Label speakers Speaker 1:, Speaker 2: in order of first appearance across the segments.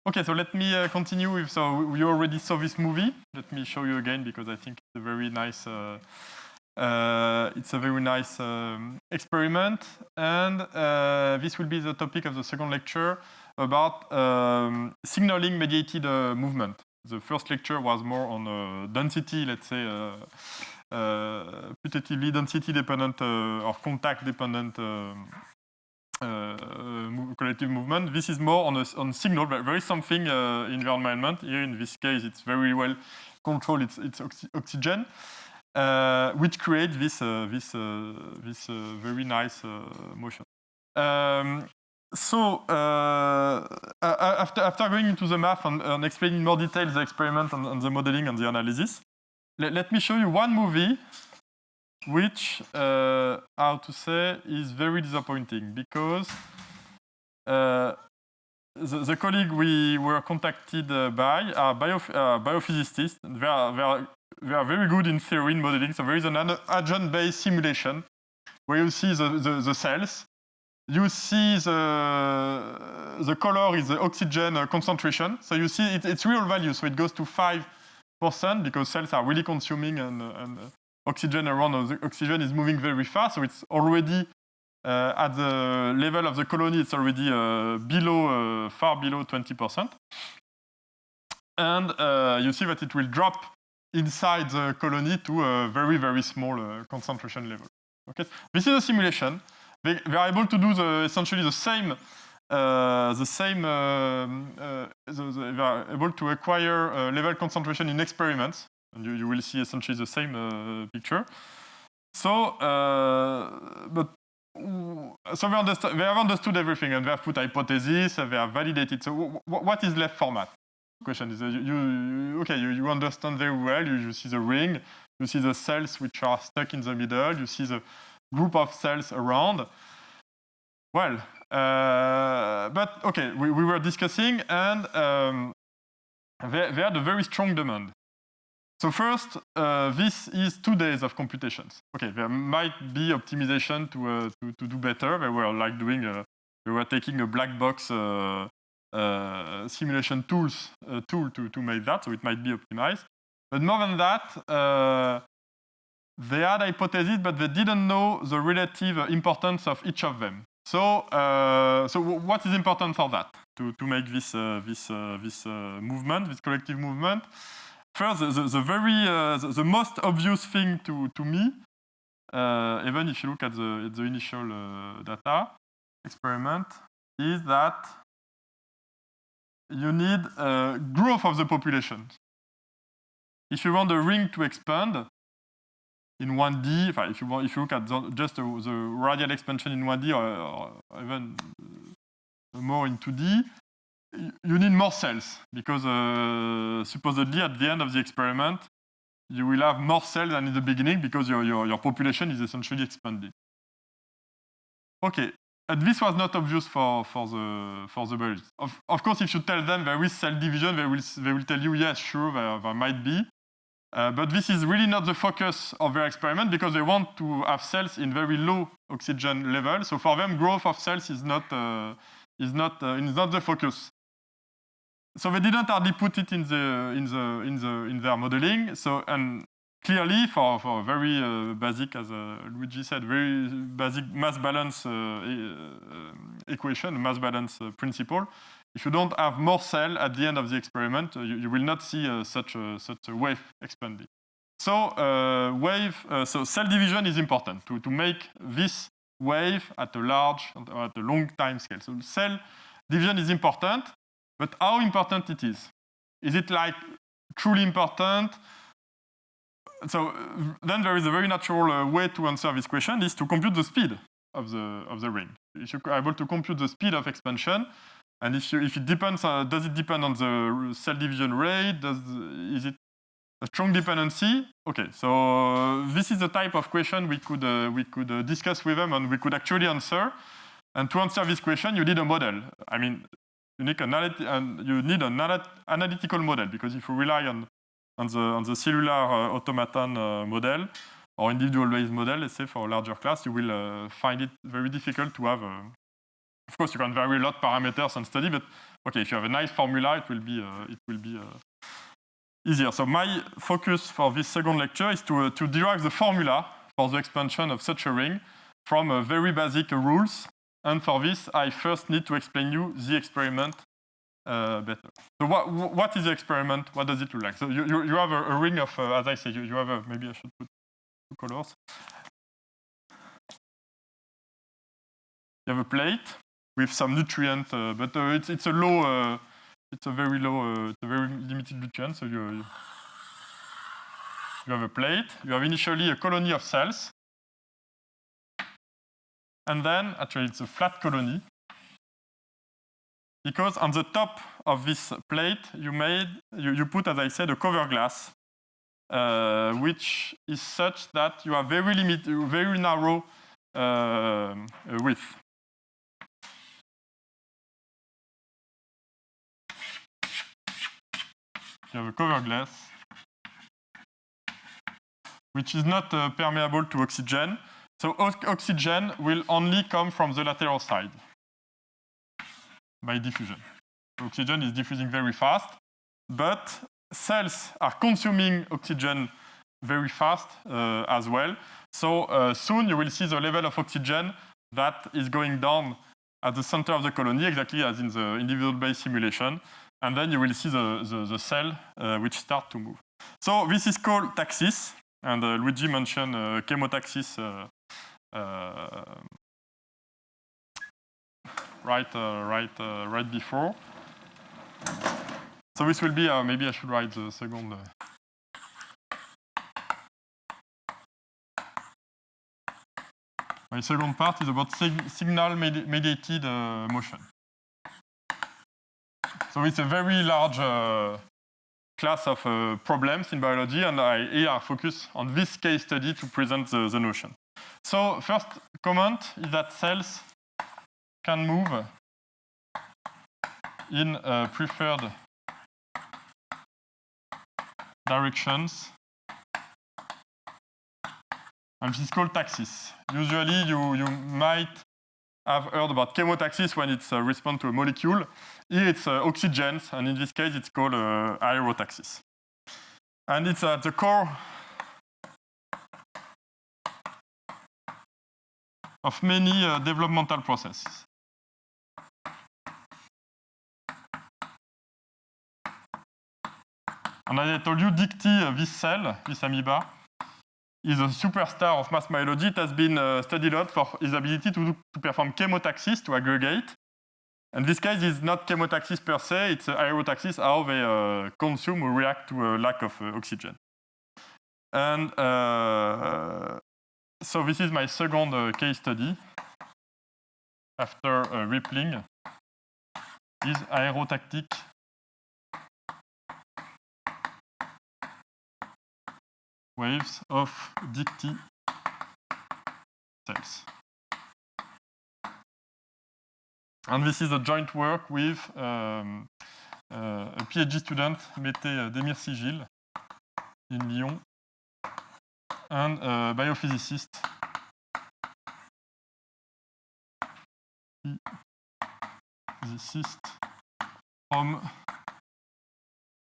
Speaker 1: Okay, so let me continue with. So we already saw this movie. Let me show you again because I think it's a very nice. It's a very nice experiment, and this will be the topic of the second lecture about signaling mediated movement. The first lecture was more on density, let's say, putatively density dependent or contact dependent collective movement. This is more on signal. There is something in the environment. Here, in this case, it's very well controlled. It's oxygen, which creates this very nice motion. So after going into the math and explaining in more detail the experiment and the modeling and the analysis, let me show you one movie which, how to say, is very disappointing because the colleague we were contacted by are biophysicists. They are very good in theory, in modeling. So there is an agent-based simulation where you see the cells. You see the color is the oxygen concentration. So you see it's real value. So it goes to 5% because cells are really consuming and oxygen around the oxygen is moving very fast. So it's already at the level of the colony, it's already far below 20%. And you see that it will drop inside the colony to a very, very small concentration level. Okay, this is a simulation. They are able to do essentially the same. They are able to acquire level concentration in experiments, and you will see essentially the same picture. So, they have understood everything, and they have put hypotheses, and they have validated. So, what is left for math? Question is, you understand very well. You see the ring, you see the cells which are stuck in the middle, you see the group of cells around. Well, but okay, we were discussing, and they had a very strong demand. So first, this is 2 days of computations. Okay, there might be optimization to do better. They were like they were taking a black box simulation tool to make that, so it might be optimized. But more than that, they had hypotheses, but they didn't know the relative importance of each of them. So what is important for that to make this movement, this collective movement? First, the most obvious thing to me, even if you look at the initial data experiment, is that you need growth of the population. If you want the ring to expand in 1D, if you look at just the radial expansion in 1D or even more in 2D, you need more cells because supposedly at the end of the experiment, you will have more cells than in the beginning because your population is essentially expanding. Okay, and this was not obvious for the biologists. Of course, if you tell them there is cell division, they will tell you, yes, sure, there might be. But this is really not the focus of their experiment because they want to have cells in very low oxygen level. So for them, growth of cells is not the focus. So they didn't hardly put it in their modeling. So and clearly for very basic, as Luigi said, very basic mass balance equation, mass balance principle. If you don't have more cell at the end of the experiment, you will not see such a wave expanding. So so cell division is important to make this wave at a large, at a long time scale. So cell division is important, but how important it is? Is it like truly important? So then there is a very natural way to answer this question is to compute the speed of the ring. If you're able to compute the speed of expansion, and if it depends, does it depend on the cell division rate? Is it a strong dependency? Okay, so this is the type of question we could discuss with them, and we could actually answer. And to answer this question, you need a model. I mean, you need an analytical model because if you rely on the cellular automaton model or individual-based model, let's say for a larger class, you will find it very difficult to have Of course, you can vary a lot parameters and study, but okay, if you have a nice formula, it will be easier. So my focus for this second lecture is to derive the formula for the expansion of such a ring from very basic rules. And for this, I first need to explain you the experiment better. So what is the experiment? What does it look like? So you have a ring of, as I say, you have maybe I should put two colors. You have a plate with some nutrient, but it's a low, it's a very limited nutrient. So you have a plate. You have initially a colony of cells. And then, actually, it's a flat colony. Because on the top of this plate, you put, as I said, a cover glass, which is such that you have very narrow width. You have a cover glass, which is not permeable to oxygen. So oxygen will only come from the lateral side by diffusion. Oxygen is diffusing very fast, but cells are consuming oxygen very fast as well. So soon you will see the level of oxygen that is going down at the center of the colony, exactly as in the individual base simulation. And then you will see the cell which start to move. So this is called taxis. And Luigi mentioned chemotaxis right before. So this will be, maybe I should write the second. My second part is about signal-mediated motion. So it's a very large class of problems in biology, and I focus on this case study to present the notion. So first comment is that cells can move in preferred directions, and this is called taxis. Usually you might have heard about chemotaxis when it's a response to a molecule. Here it's oxygens, and in this case it's called aerotaxis. And it's at the core of many developmental processes. And as I told you, Dicty, this cell, this amoeba, is a superstar of mass biology. It has been studied a lot for his ability to perform chemotaxis, to aggregate. And this case is not chemotaxis per se, it's aerotaxis, how they consume or react to a lack of oxygen. And so this is my second case study after rippling, is aerotactic waves of Dicty cells. And this is a joint work with a PhD student, Mette Demir-Sigil, in Lyon, and a biophysicist, from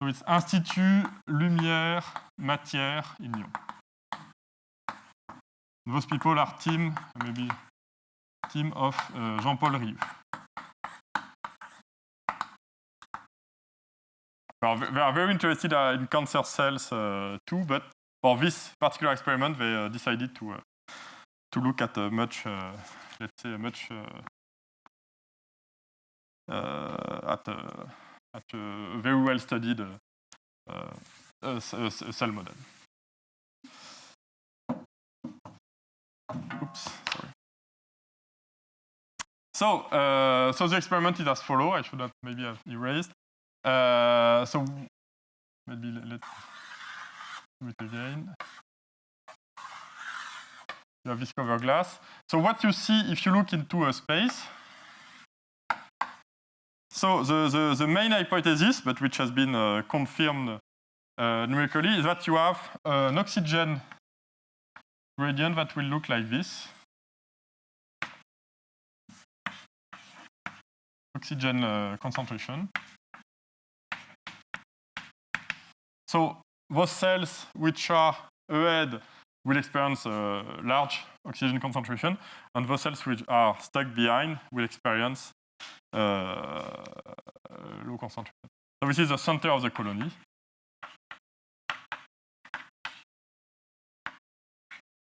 Speaker 1: so it's Institut Lumière Matière in Lyon. Those people are team of Jean-Paul Rive. They are very interested in cancer cells too, but for this particular experiment, they decided to look at a much, let's say, a much at a very well studied cell model. Oops, sorry. So the experiment is as follows. I should have maybe have erased. So maybe let's do it again. You have this cover glass. So what you see if you look into a space. So the main hypothesis, but which has been confirmed numerically, is that you have an oxygen gradient that will look like this. oxygen concentration. So those cells which are ahead will experience large oxygen concentration, and those cells which are stuck behind will experience low concentration. So this is the center of the colony.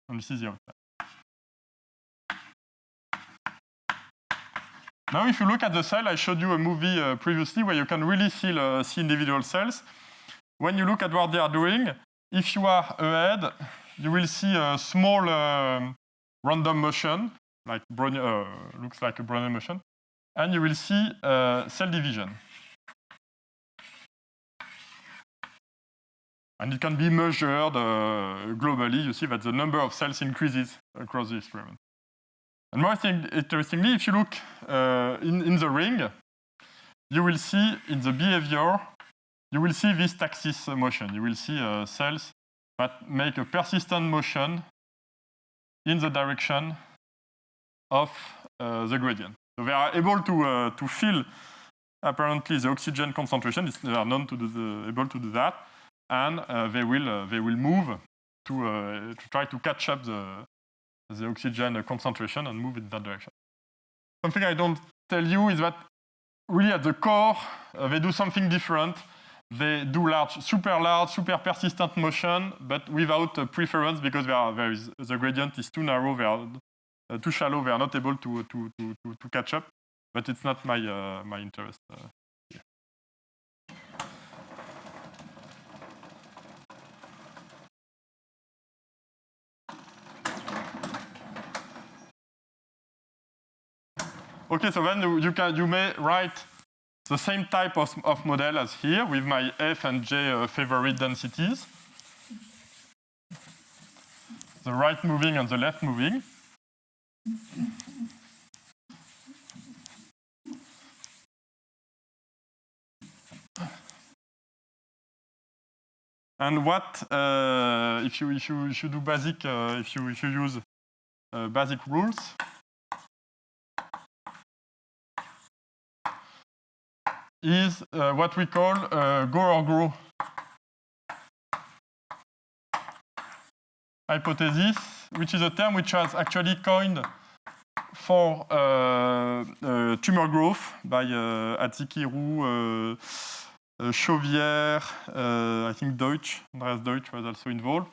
Speaker 1: And this is the outside. Now, if you look at the cell, I showed you a movie previously where you can really see individual cells. When you look at what they are doing, if you are ahead, you will see a small random motion, like looks like a Brownian motion, and you will see cell division. And it can be measured globally. You see that the number of cells increases across the experiment. And more interestingly, if you look in the ring, you will see in the behavior, you will see this taxis motion. You will see cells that make a persistent motion in the direction of the gradient. So they are able to feel, apparently, the oxygen concentration. They are known to able to do that, and they will move to try to catch up the oxygen concentration and move in that direction. Something I don't tell you is that really at the core, they do something different. They do super persistent motion, but without preference because the gradient is too narrow, they are too shallow, they are not able to catch up. But it's not my interest here. Okay, so then you may write the same type of model as here with my F and J favorite densities. The right moving and the left moving. And what if you do basic if you use basic rules? Is what we call go or grow hypothesis, which is a term which was actually coined for tumor growth by Atziki, Roux, Chauvière, I think Andreas Deutsch was also involved,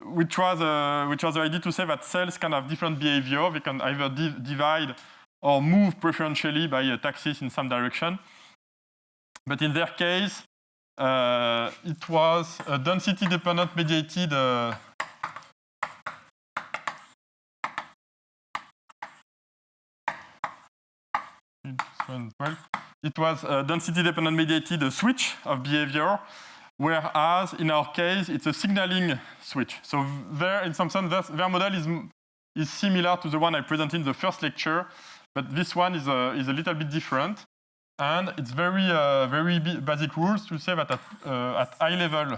Speaker 1: which was the idea to say that cells can have different behavior. They can either divide or move preferentially by a taxis in some direction. But in their case, it was a density-dependent mediated it was a density-dependent mediated switch of behavior, whereas in our case, it's a signaling switch. So there, in some sense, their model is similar to the one I presented in the first lecture, but this one is a little bit different, and it's very basic rules to say that at high level,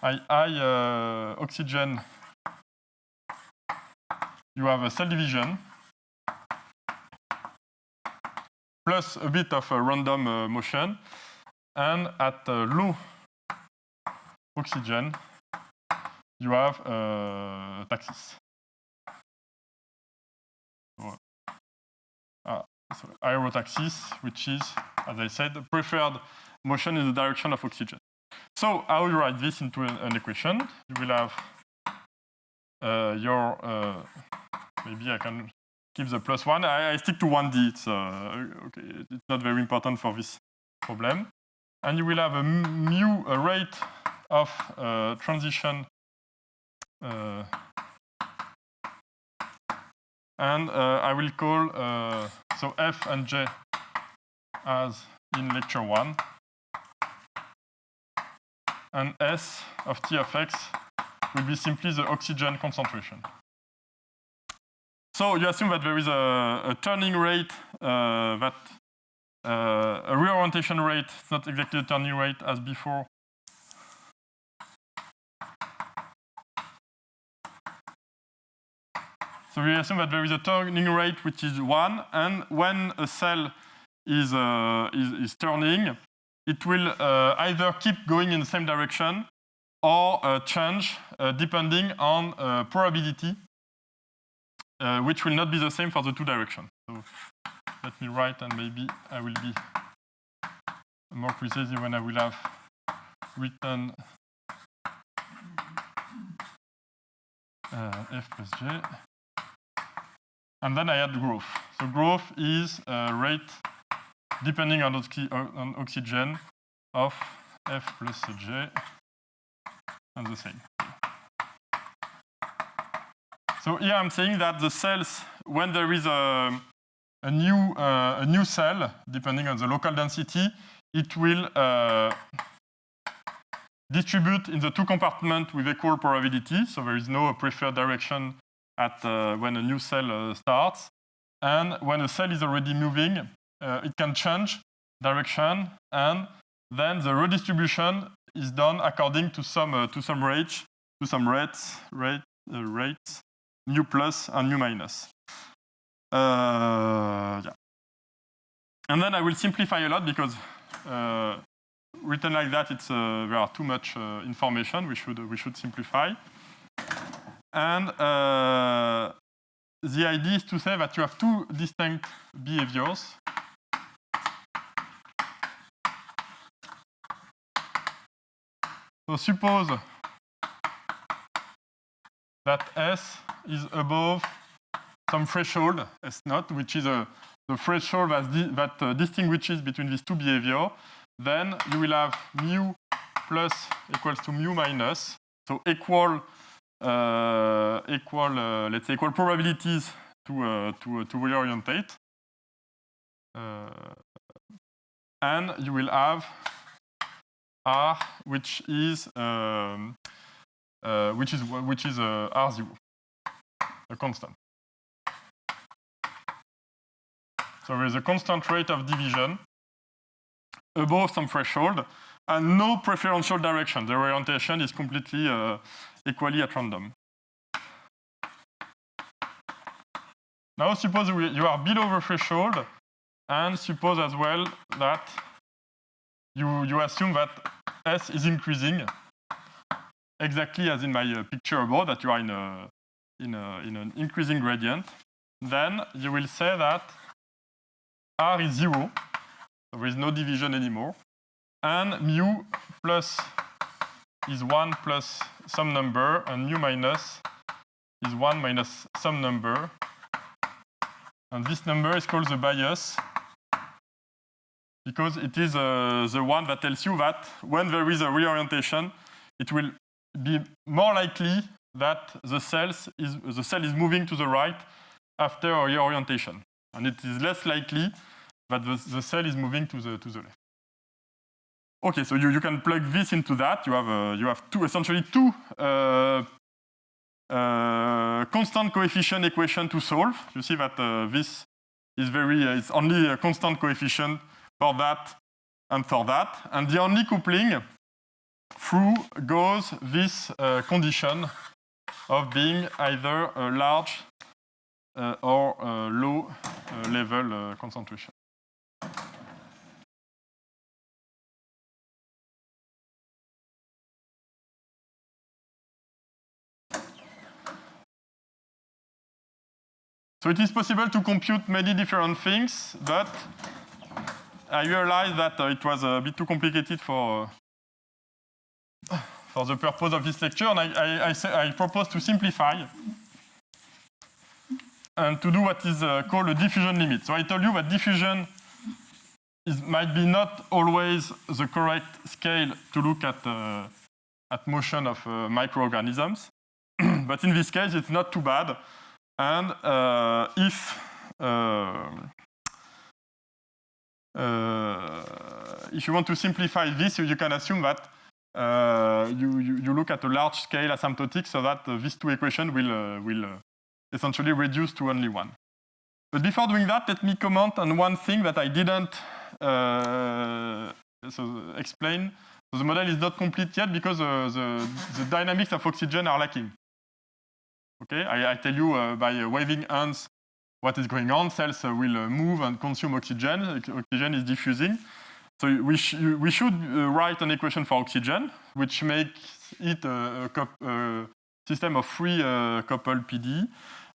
Speaker 1: high oxygen, you have a cell division plus a bit of a random motion, and at low oxygen, you have taxis. So aerotaxis, which is, as I said, the preferred motion in the direction of oxygen. So I will write this into an equation. You will have maybe I can keep the +1. I stick to 1D. It's okay. It's not very important for this problem. And you will have a rate of transition. And I will call so F and J as in lecture 1. And S of T of X will be simply the oxygen concentration. So you assume that there is a turning rate, a reorientation rate. It's not exactly the turning rate as before. So we assume that there is a turning rate which is 1, and when a cell is turning, it will either keep going in the same direction or change depending on probability, which will not be the same for the two directions. So let me write, and maybe I will be more precise when I will have written f plus j. And then I add growth. So growth is rate depending on oxygen of f plus j, and the same. So here I'm saying that the cells, when there is a new cell, depending on the local density, it will distribute in the two compartments with equal probability. So there is no preferred direction at when a new cell starts. And when a cell is already moving, it can change direction, and then the redistribution is done according to some rates, mu plus and mu minus. Yeah. And then I will simplify a lot because written like that, it's there are too much information. We should simplify. And the idea is to say that you have two distinct behaviors. So suppose that S is above some threshold, S0, which is the threshold that distinguishes between these two behaviors. Then you will have mu plus equals to mu minus, so equal probabilities to reorientate, and you will have R, which is R0, a constant. So there is a constant rate of division above some threshold, and no preferential direction. The orientation is completely equally at random. Now suppose you are below the threshold, and suppose as well that you assume that S is increasing, exactly as in my picture above, that you are in an increasing gradient. Then you will say that R is 0, so there is no division anymore, and mu plus is 1 plus some number, and mu minus is 1 minus some number. And this number is called the bias, because it is the one that tells you that when there is a reorientation, it will be more likely that the cell is moving to the right after a reorientation, and it is less likely that the cell is moving to the left. Okay, so you can plug this into that. You have essentially two constant coefficient equation to solve. You see that this is it's only a constant coefficient for that and for that, and the only coupling through goes this condition of being either a large or a low level concentration. So it is possible to compute many different things, but I realized that it was a bit too complicated for the purpose of this lecture, and I propose to simplify and to do what is called a diffusion limit. So I told you that diffusion might be not always the correct scale to look at motion of microorganisms, but in this case it's not too bad. And if you want to simplify this, you can assume that you look at a large scale asymptotic, so that these two equations will essentially reduce to only one. But before doing that, let me comment on one thing that I didn't explain. So the model is not complete yet because the dynamics of oxygen are lacking. Okay, I tell you by waving hands what is going on. Cells will move and consume oxygen. Oxygen is diffusing. So we should write an equation for oxygen, which makes it a system of free coupled PD.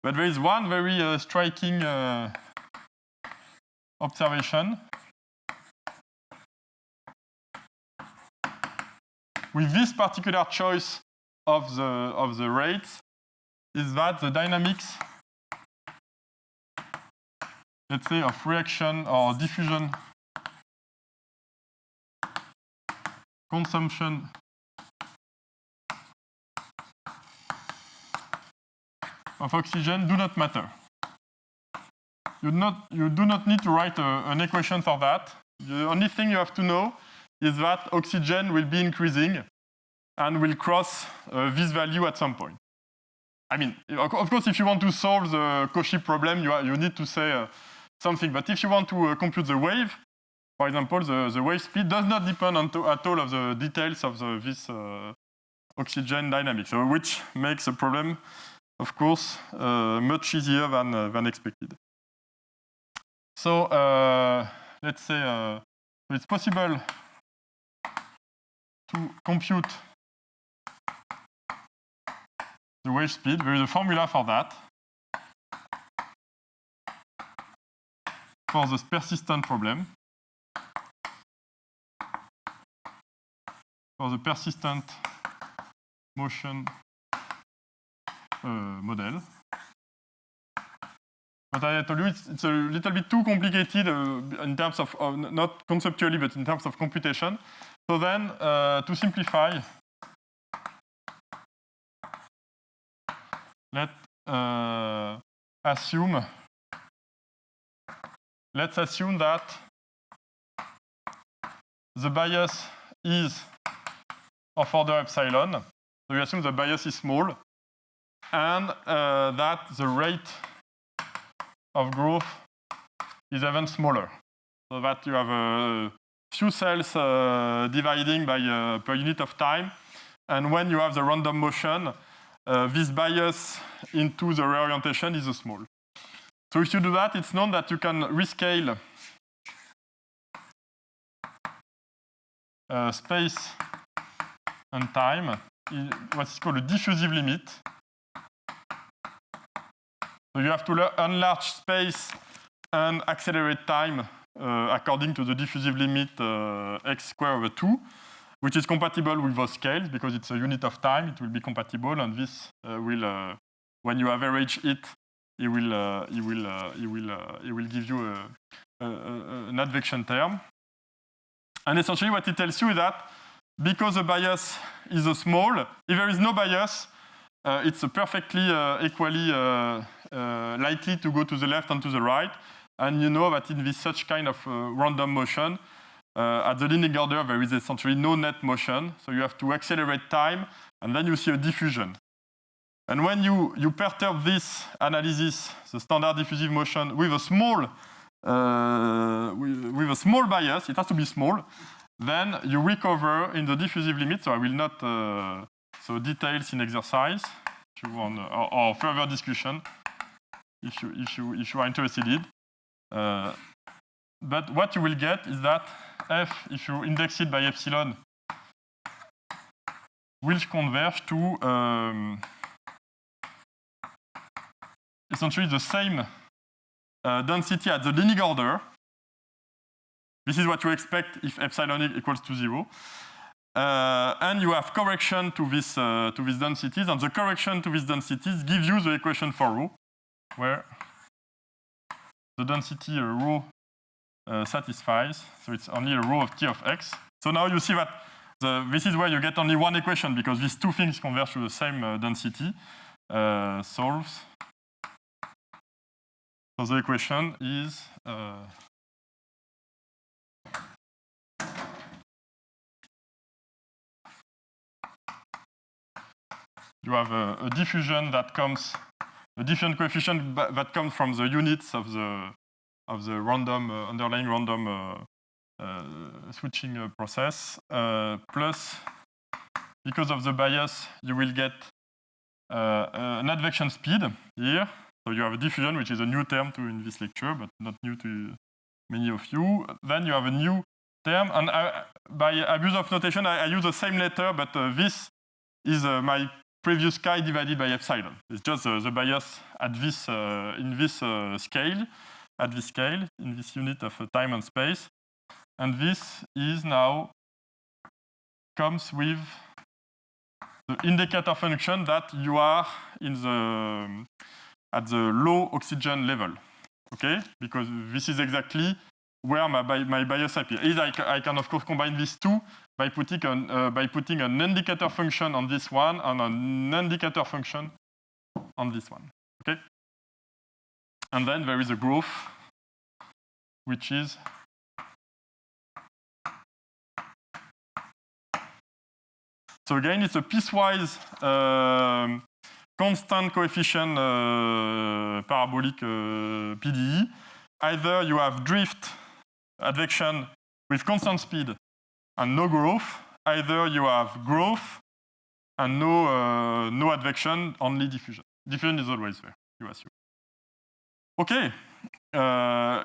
Speaker 1: But there is one very striking observation. With this particular choice of the rates, is that the dynamics, let's say, of reaction or diffusion, consumption of oxygen do not matter. You do not need to write an equation for that. The only thing you have to know is that oxygen will be increasing and will cross this value at some point. I mean, of course, if you want to solve the Cauchy problem, you need to say something. But if you want to compute the wave, for example, the wave speed does not depend at all of the details of this oxygen dynamics, so which makes the problem, of course, much easier than expected. So let's say it's possible to compute the wave speed. There is a formula for that. For the persistent problem. For the persistent motion model. But I told you it's a little bit too complicated in terms of, not conceptually, but in terms of computation. So then, to simplify, let's assume that the bias is of order epsilon. So we assume the bias is small, and that the rate of growth is even smaller. So that you have a few cells dividing by per unit of time, and when you have the random motion, this bias into the reorientation is small. So if you do that, it's known that you can rescale space and time in what is called a diffusive limit. So you have to enlarge space and accelerate time according to the diffusive limit x squared over 2, which is compatible with those scales because it's a unit of time. It will be compatible, and this will, when you average it, it will give you an advection term. And essentially, what it tells you is that because the bias is small, if there is no bias, it's perfectly equally likely to go to the left and to the right. And you know that in this such kind of random motion, at the leading order, there is essentially no net motion. So you have to accelerate time, and then you see a diffusion. And when you perturb this analysis, the standard diffusive motion, with a small bias, it has to be small, then you recover in the diffusive limit. So I will not so details in exercise if you want, or further discussion if you are interested in. But what you will get is that f, if you index it by epsilon, will converge to essentially the same density at the leading order. This is what you expect if epsilon equals to 0. And you have correction to these densities, and the correction to these densities gives you the equation for rho, where the density rho satisfies. So it's only a rho of T of x. So now you see that this is where you get only one equation, because these two things converge to the same density. Solves. So the equation is you have a diffusion that comes, a diffusion coefficient that comes from the units of the random underlying random switching process, plus because of the bias, you will get an advection speed here. So you have a diffusion, which is a new term in this lecture, but not new to many of you. Then you have a new term, and by abuse of notation, I use the same letter, but this is my previous chi divided by epsilon. It's just the bias at this in this scale, at this scale, in this unit of time and space, and this is now comes with the indicator function that you are in the at the low oxygen level, okay? Because this is exactly where my bias appears. I can of course combine these two by putting an indicator function on this one and an indicator function on this one, okay? And then there is a growth, which is so again, it's a piecewise constant coefficient parabolic PDE. Either you have drift advection with constant speed and no growth. Either you have growth and no advection, only diffusion. Diffusion is always there, you assume. Okay,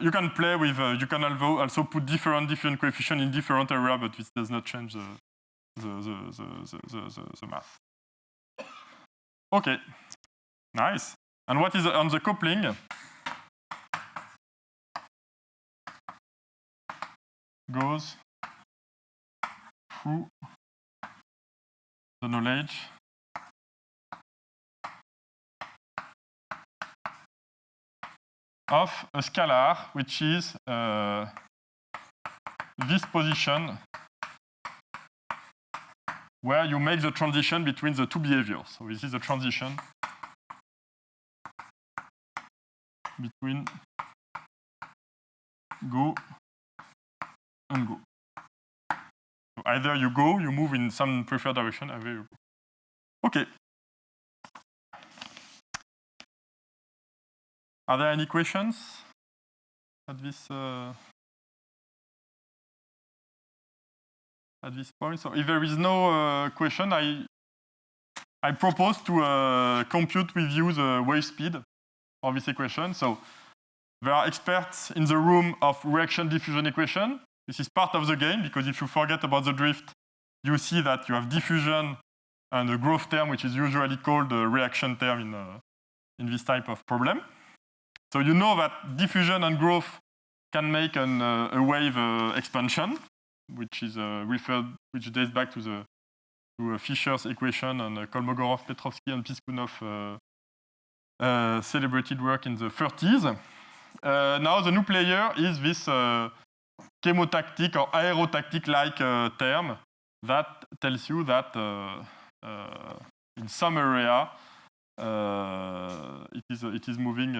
Speaker 1: you can play with, you can also put different diffusion coefficient in different areas, but this does not change the math. Okay, nice. And what is on the coupling? Goes through the knowledge of a scalar, which is this position where you make the transition between the two behaviors. So this is the transition between go and go. So either you go, you move in some preferred direction, either you go. Okay. Are there any questions at this point? So if there is no question, I propose to compute with you the wave speed of this equation. So there are experts in the room of reaction diffusion equation. This is part of the game, because if you forget about the drift, you see that you have diffusion and a growth term, which is usually called a reaction term in this type of problem. So you know that diffusion and growth can make a wave expansion, which is which dates back to Fisher's equation and Kolmogorov, Petrovsky, and Piskunov celebrated work in the 30s. Now the new player is this chemotactic or aerotactic-like term that tells you that in some area it is moving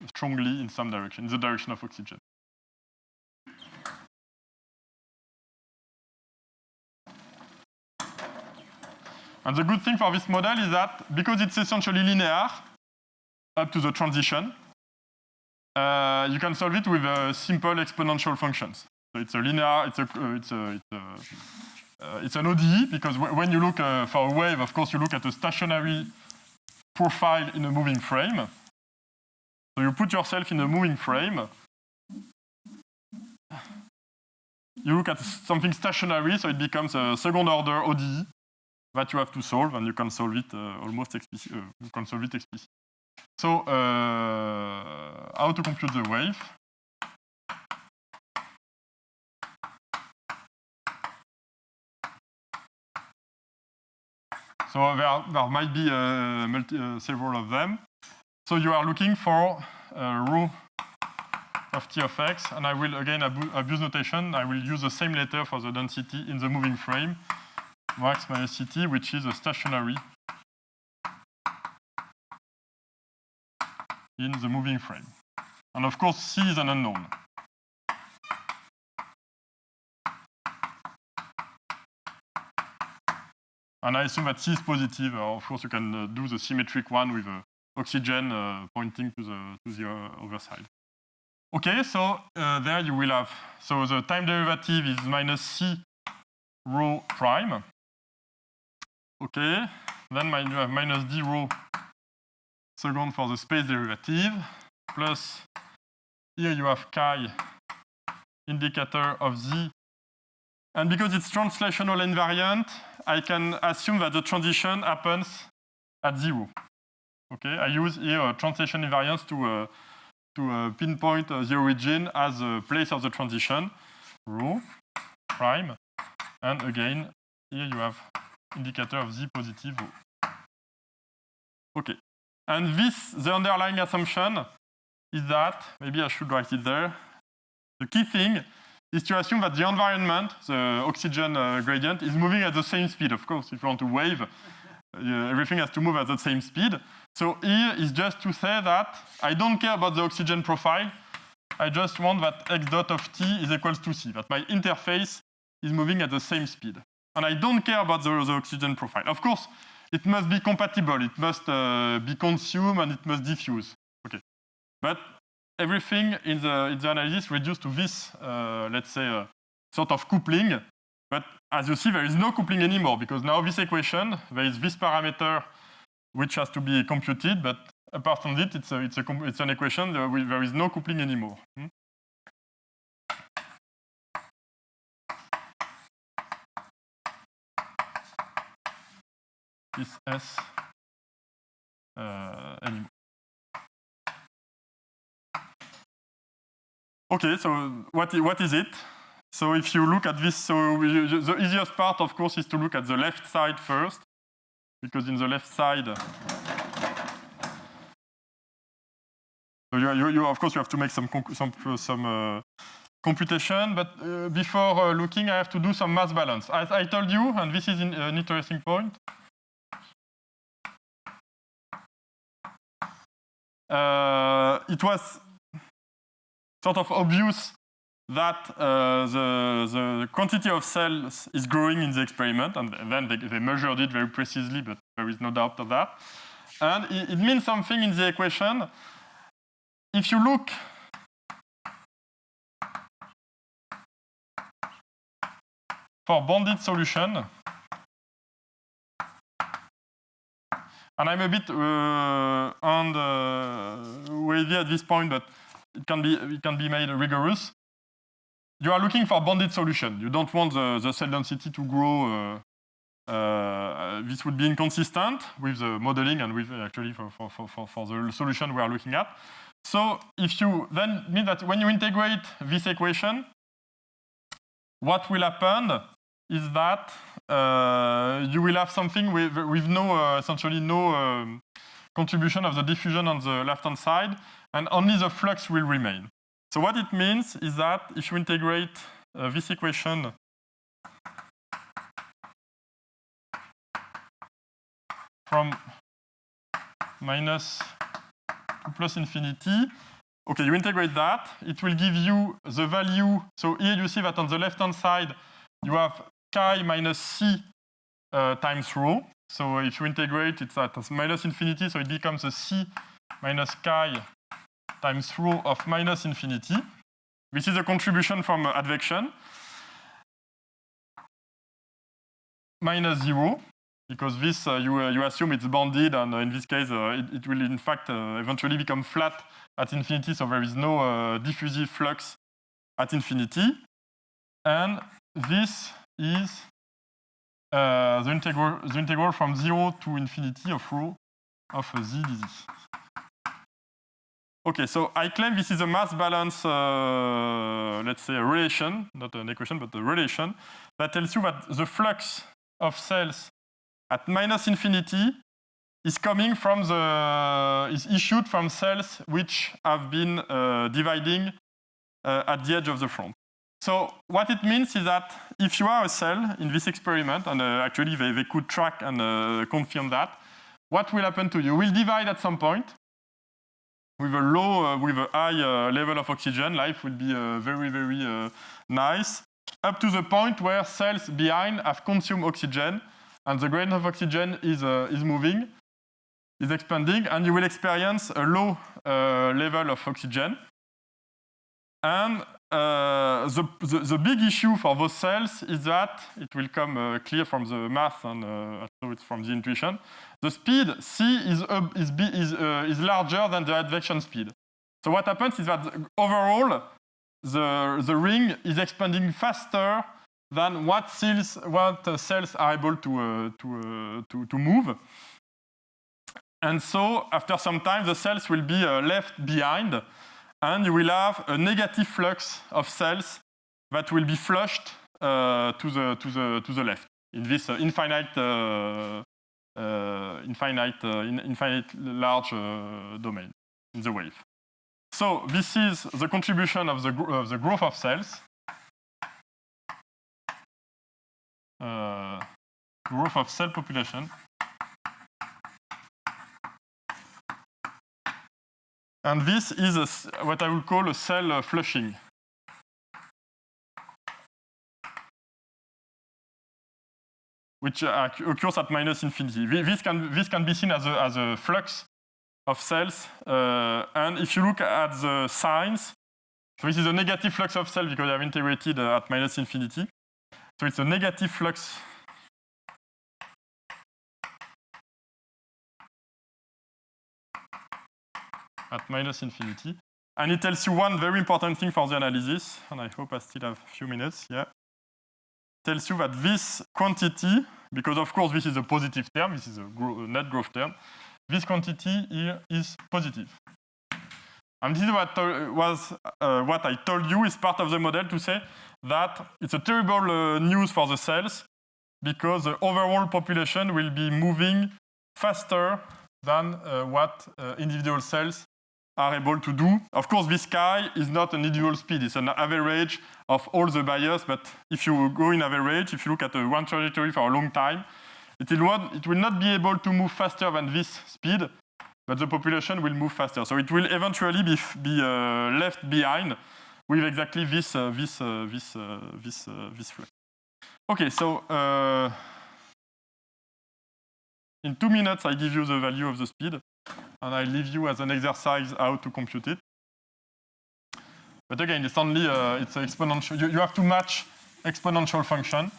Speaker 1: strongly in some direction, in the direction of oxygen. And the good thing for this model is that because it's essentially linear up to the transition, you can solve it with simple exponential functions. So it's a linear, it's an ODE, because when you look for a wave, of course, you look at a stationary profile in a moving frame. So you put yourself in a moving frame. You look at something stationary, so it becomes a second-order ODE that you have to solve, and you can solve it almost explicitly. You can solve it explicitly. So, how to compute the wave? So there might be several of them. So you are looking for rho of T of x, and I will again abuse notation. I will use the same letter for the density in the moving frame, max minus Ct, which is a stationary in the moving frame. And of course, C is an unknown. And I assume that C is positive. Of course, you can do the symmetric one with oxygen pointing to the other side. Okay, so there you will have, so the time derivative is minus C rho prime. Okay, then you have minus d rho second for the space derivative, plus here you have chi indicator of z. And because it's translational invariant, I can assume that the transition happens at 0. Okay, I use here translation invariance to pinpoint the origin as the place of the transition, rho prime. And again, here you have indicator of z positive rho. Okay, and the underlying assumption is that, maybe I should write it there, the key thing is to assume that the environment, the oxygen gradient, is moving at the same speed. Of course, if you want to wave, everything has to move at the same speed. So here is just to say that I don't care about the oxygen profile. I just want that x dot of t is equals to c, that my interface is moving at the same speed. And I don't care about the oxygen profile. Of course, it must be compatible. It must be consumed and it must diffuse. Okay, but everything in the analysis reduced to this, let's say, sort of coupling. But as you see, there is no coupling anymore because now this equation, there is this parameter which has to be computed. But apart from it, it's an equation. There is no coupling anymore. This S anymore. Okay, so what is it? So if you look at this, so the easiest part, of course, is to look at the left side first, because in the left side, so you of course you have to make some computation. But before looking, I have to do some mass balance. As I told you, and this is an interesting point. It was sort of obvious that the quantity of cells is growing in the experiment, and then they measured it very precisely, but there is no doubt of that. And it means something in the equation. If you look for bonded solution, and I'm a bit wavy at this point, but it can be made rigorous. You are looking for bonded solution. You don't want the cell density to grow. This would be inconsistent with the modeling and with actually for the solution we are looking at. So if you then mean that when you integrate this equation, what will happen is that you will have something with no essentially no contribution of the diffusion on the left-hand side, and only the flux will remain. So what it means is that if you integrate this equation from minus to plus infinity, okay, you integrate that, it will give you the value. So here you see that on the left-hand side, you have chi minus c times rho. So if you integrate, it's at minus infinity, so it becomes a c minus chi times rho of minus infinity. This is a contribution from advection. Minus 0, because this you assume it's bounded, and in this case it will in fact eventually become flat at infinity, so there is no diffusive flux at infinity. And this is the integral from 0 to infinity of rho of z dz. Okay, so I claim this is a mass balance, let's say a relation, not an equation, but a relation, that tells you that the flux of cells at minus infinity is coming from is issued from cells which have been dividing at the edge of the front. So what it means is that if you are a cell in this experiment, and actually they could track and confirm that, what will happen to you? You will divide at some point with a high level of oxygen. Life will be very, very nice, up to the point where cells behind have consumed oxygen, and the gradient of oxygen is moving, is expanding, and you will experience a low level of oxygen. And the big issue for those cells is that it will come clear from the math and also it's from the intuition. The speed c is larger than the advection speed. So what happens is that overall the ring is expanding faster than what cells are able to move. And so after some time the cells will be left behind. And you will have a negative flux of cells that will be flushed to the left in this infinite large domain in the wave. So this is the contribution of the growth of cells. Growth of cell population. And this is what I would call a cell flushing. Which occurs at minus infinity. This can be seen as a flux of cells. And if you look at the signs, so this is a negative flux of cells because I have integrated at minus infinity. So it's a negative flux at minus infinity. And it tells you one very important thing for the analysis, and I hope I still have a few minutes, yeah. It tells you that this quantity, because of course this is a positive term, this is a net growth term, this quantity here is positive. And this is what I told you is part of the model to say that it's a terrible news for the cells because the overall population will be moving faster than what individual cells are able to do. Of course, this chi is not an individual speed. It's an average of all the bias. But if you go in average, if you look at one trajectory for a long time, it will not be able to move faster than this speed, but the population will move faster. So it will eventually be left behind with exactly this flux. Okay, so in 2 minutes, I give you the value of the speed. And I leave you as an exercise how to compute it. But again, it's only it's exponential. You have to match exponential function.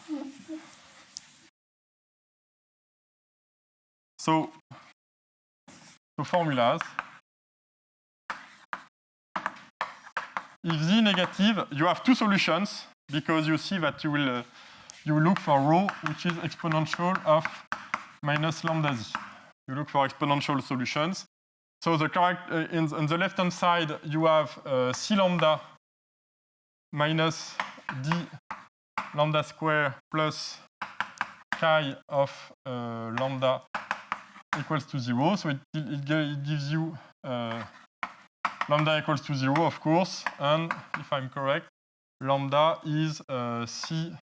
Speaker 1: So formulas. If z negative, you have two solutions because you see that you will look for rho, which is exponential of minus lambda z. You look for exponential solutions. So the on the left-hand side, you have c lambda minus d lambda square plus chi of lambda equals to 0. So it gives you lambda equals to 0, of course. And if I'm correct, lambda is c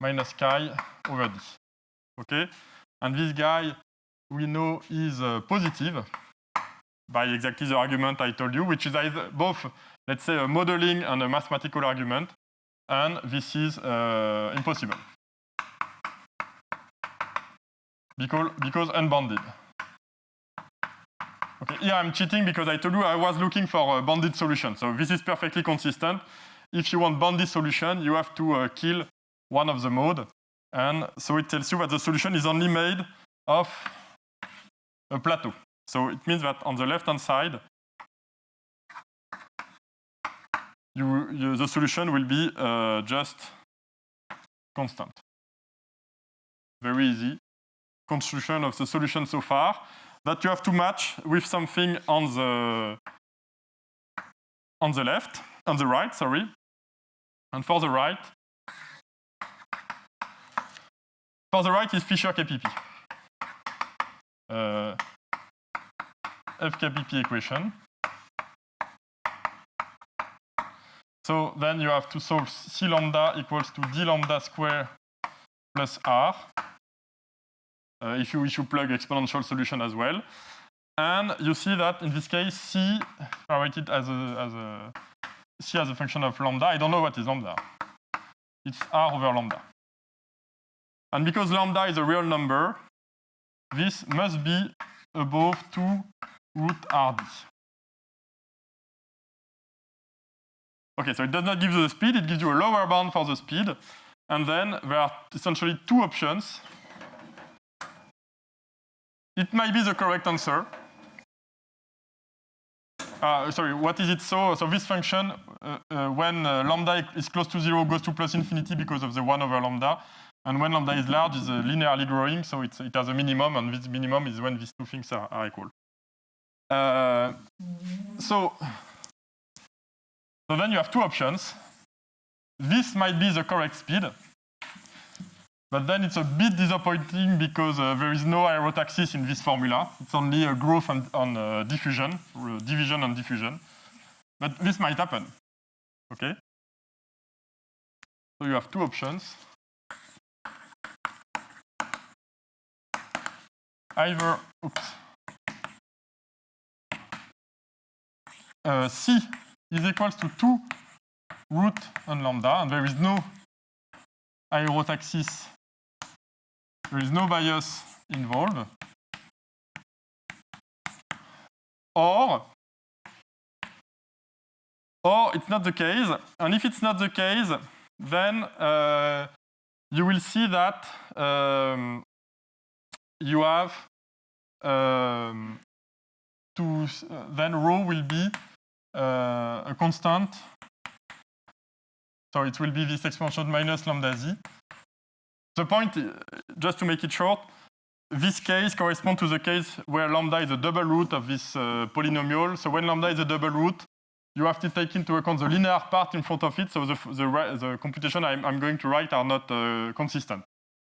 Speaker 1: minus chi over d. Okay? And this guy, we know, is positive by exactly the argument I told you, which is either both, let's say, a modeling and a mathematical argument. And this is impossible. Because unbounded. Okay, here I'm cheating because I told you I was looking for a bounded solution. So this is perfectly consistent. If you want bounded solution, you have to kill one of the mode. And so it tells you that the solution is only made of a plateau. So it means that on the left-hand side, the solution will be just constant. Very easy. Construction of the solution so far that you have to match with something on the right, sorry. And for the right is Fisher KPP. FKPP equation. So then you have to solve C lambda equals to D lambda square plus R. If you plug exponential solution as well. And you see that in this case, C, I write it as C as a function of lambda. I don't know what is lambda. It's R over lambda. And because lambda is a real number, this must be above 2 root RD. Okay, so it does not give you the speed, it gives you a lower bound for the speed. And then there are essentially two options. It might be the correct answer. Sorry, what is it so? So this function, when lambda is close to 0, goes to plus infinity because of the 1 over lambda. And when lambda is large, is linearly growing, so it has a minimum, and this minimum is when these two things are equal. So then you have two options. This might be the correct speed, but then it's a bit disappointing because there is no aerotaxis in this formula. It's only a growth on diffusion, division and diffusion. But this might happen, okay? So you have two options. Either, C is equals to 2 root on lambda, and there is no aerotaxis, there is no bias involved. Or it's not the case, and if it's not the case, then you will see that you have then rho will be a constant. So it will be this exponential minus lambda z. The point, just to make it short, this case corresponds to the case where lambda is a double root of this polynomial. So when lambda is a double root, you have to take into account the linear part in front of it. So the computation I'm going to write are not consistent.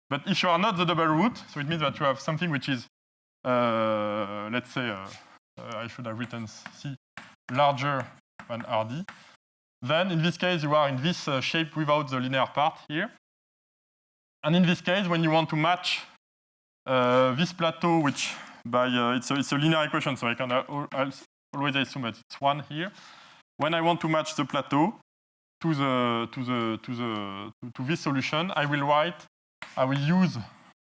Speaker 1: But if you are not the double root, so it means that you have something which is, let's say, I should have written C larger than RD. Then in this case, you are in this shape without the linear part here. And in this case, when you want to match this plateau, which by it's a linear equation, so I can always assume that it's 1 here. When I want to match the plateau to this solution, I will use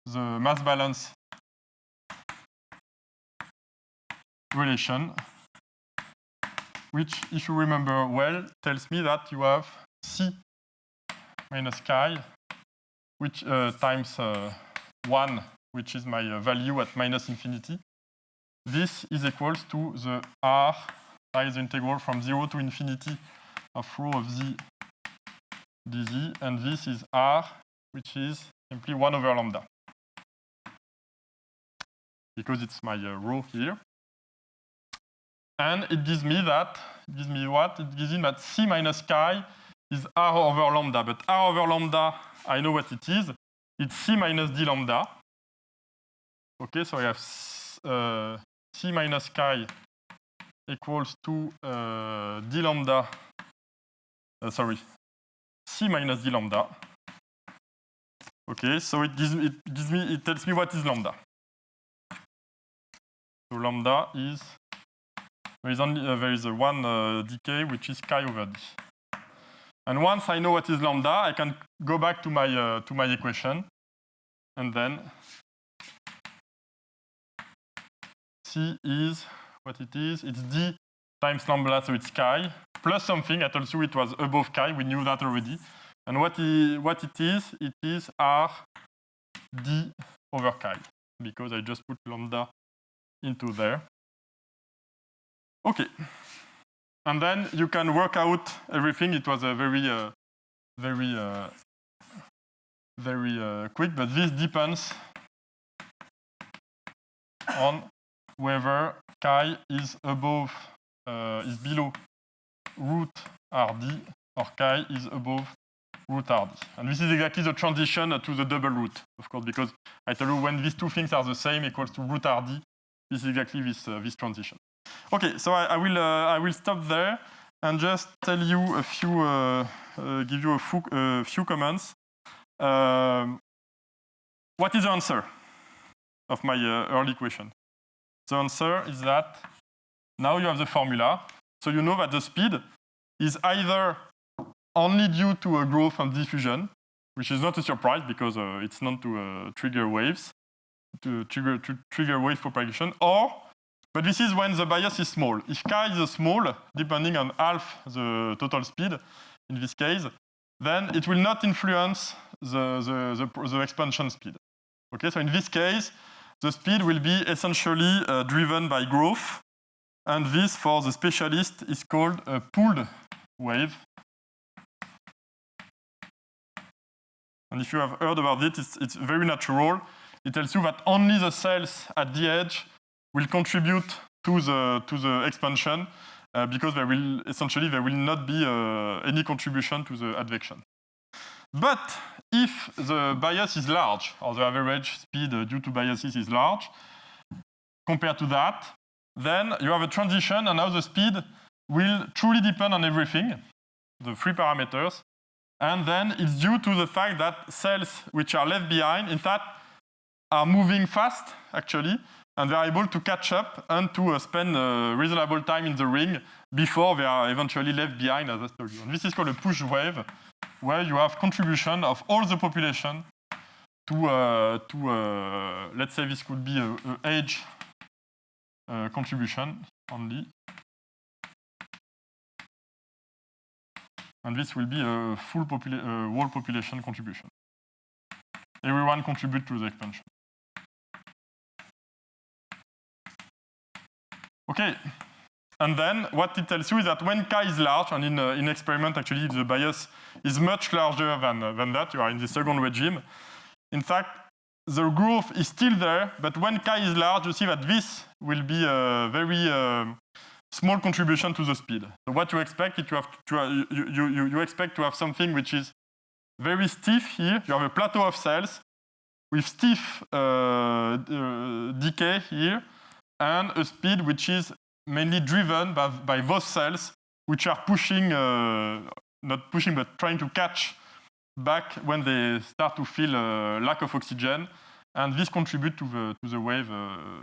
Speaker 1: the mass balance relation, which, if you remember well, tells me that you have C minus chi, which times 1, which is my value at minus infinity. This is equals to the R times the integral from 0 to infinity of rho of z dz, and this is R, which is simply 1 over lambda, because it's my rho here. And it gives me that, it gives me what? It gives me that C minus chi is R over lambda, but R over lambda, I know what it is. It's C minus d lambda. Okay, so I have C minus chi equals to d lambda, C minus d lambda. Okay, so it tells me what is lambda. So lambda is, there is a one decay, which is chi over d. And once I know what is lambda, I can go back to my equation, and then C is what it is. It's d times lambda, so it's chi, plus something. I told you it was above chi. We knew that already. And what it is R d over chi, because I just put lambda into there. Okay. And then you can work out everything. It was a very quick, but this depends on whether chi is is below root RD or chi is above root RD. And this is exactly the transition to the double root, of course, because I tell you when these two things are the same equals to root RD, this is exactly this transition. Okay, so I will stop there and just tell you a few, give you a few comments. What is the answer of my early question? The answer is that now you have the formula, so you know that the speed is either only due to a growth and diffusion, which is not a surprise because it's known to trigger waves, to trigger wave propagation, or But this is when the bias is small. If k is small, depending on half the total speed, in this case, then it will not influence the expansion speed. Okay, so in this case, the speed will be essentially driven by growth, and this, for the specialist, is called a pooled wave. And if you have heard about it, it's very natural. It tells you that only the cells at the edge will contribute to the expansion because there will not be any contribution to the advection. But if the bias is large, or the average speed due to biases is large, compared to that, then you have a transition, and now the speed will truly depend on everything, the three parameters. And then it's due to the fact that cells which are left behind, in fact, are moving fast, actually, and they are able to catch up and to spend reasonable time in the ring before they are eventually left behind, as I told you. And this is called a push wave, where you have contribution of all the population to let's say this could be a age contribution only. And this will be a full whole population contribution. Everyone contribute to the expansion. Okay, and then what it tells you is that when k is large, and in experiment actually the bias is much larger than that, you are in the second regime. In fact, the growth is still there, but when k is large, you see that this will be a very small contribution to the speed. So what you expect is you expect to have something which is very stiff here. You have a plateau of cells with stiff decay here, and a speed which is mainly driven by those cells which are pushing, not pushing, but trying to catch back when they start to feel lack of oxygen. And this contributes to the wave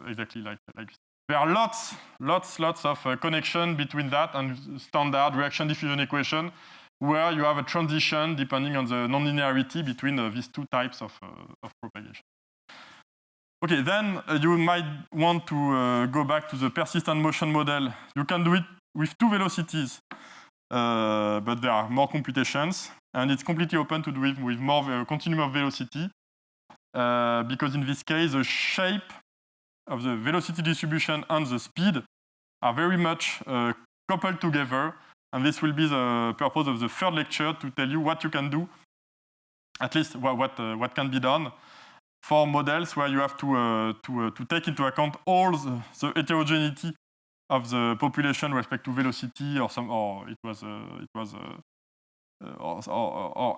Speaker 1: exactly like this. There are lots of connection between that and standard reaction diffusion equation, where you have a transition depending on the nonlinearity between these two types of propagation. Okay, then you might want to go back to the persistent motion model. You can do it with two velocities, but there are more computations, and it's completely open to do it with more continuum of velocity, because in this case, the shape of the velocity distribution and the speed are very much coupled together, and this will be the purpose of the third lecture, to tell you what you can do, at least what can be done for models where you have to take into account all the heterogeneity of the population with respect to velocity or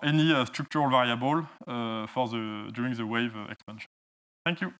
Speaker 1: any structural variable during the wave expansion. Thank you.